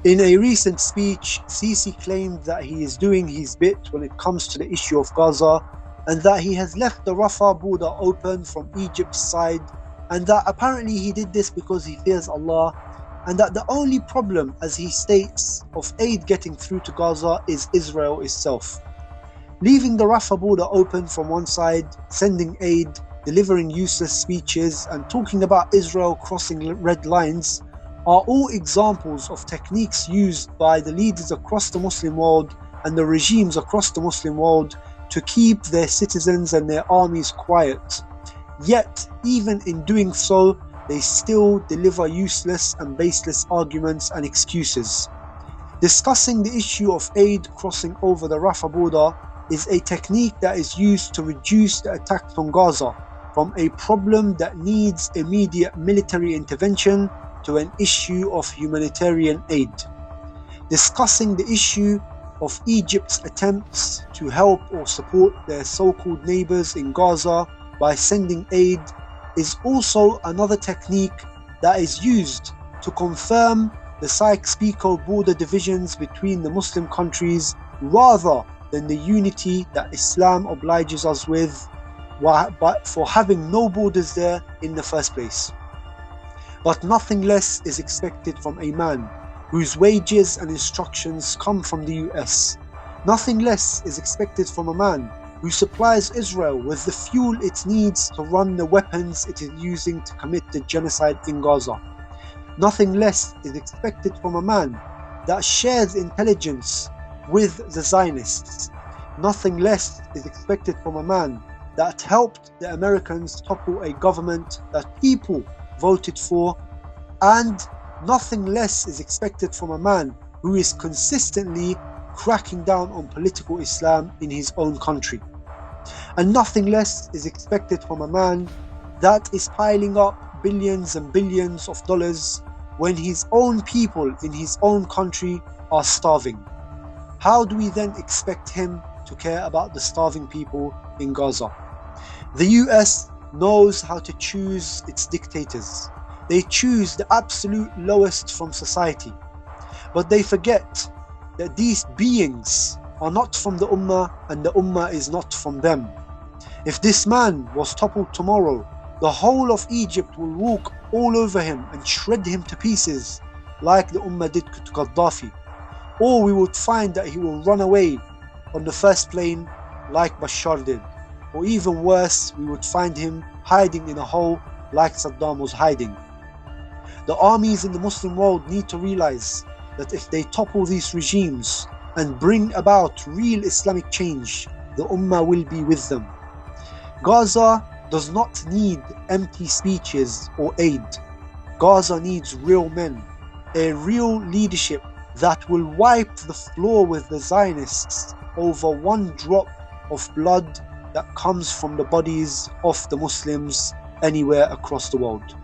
In a recent speech, Sisi claimed that he is doing his bit when it comes to the issue of Gaza, and that he has left the Rafah border open from Egypt's side, and that apparently he did this because he fears Allah, and that the only problem, as he states, of aid getting through to Gaza is Israel itself. Leaving the Rafah border open from one side, sending aid, delivering useless speeches, and talking about Israel crossing red lines are all examples of techniques used by the leaders across the Muslim world and the regimes across the Muslim world to keep their citizens and their armies quiet. Yet, even in doing so, they still deliver useless and baseless arguments and excuses. Discussing the issue of aid crossing over the Rafah border is a technique that is used to reduce the attacks on Gaza from a problem that needs immediate military intervention to an issue of humanitarian aid. Discussing the issue of Egypt's attempts to help or support their so-called neighbors in Gaza by sending aid is also another technique that is used to confirm the Sykes-Picot border divisions between the Muslim countries rather than the unity that Islam obliges us with for having no borders there in the first place. But nothing less is expected from a man whose wages and instructions come from the US. Nothing less is expected from a man who supplies Israel with the fuel it needs to run the weapons it is using to commit the genocide in Gaza. Nothing less is expected from a man that shares intelligence with the Zionists. Nothing less is expected from a man that helped the Americans topple a government that people voted for, and nothing less is expected from a man who is consistently cracking down on political Islam in his own country. And nothing less is expected from a man that is piling up billions and billions of dollars when his own people in his own country are starving. How do we then expect him to care about the starving people in Gaza? The US knows how to choose its dictators. They choose the absolute lowest from society. But they forget that these beings are not from the Ummah and the Ummah is not from them. If this man was toppled tomorrow, the whole of Egypt will walk all over him and shred him to pieces like the Ummah did to Gaddafi. Or we would find that he will run away on the first plane like Bashar did. Or even worse, we would find him hiding in a hole like Saddam was hiding. The armies in the Muslim world need to realize that if they topple these regimes and bring about real Islamic change, the Ummah will be with them. Gaza does not need empty speeches or aid. Gaza needs real men, a real leadership that will wipe the floor with the Zionists over one drop of blood that comes from the bodies of the Muslims anywhere across the world.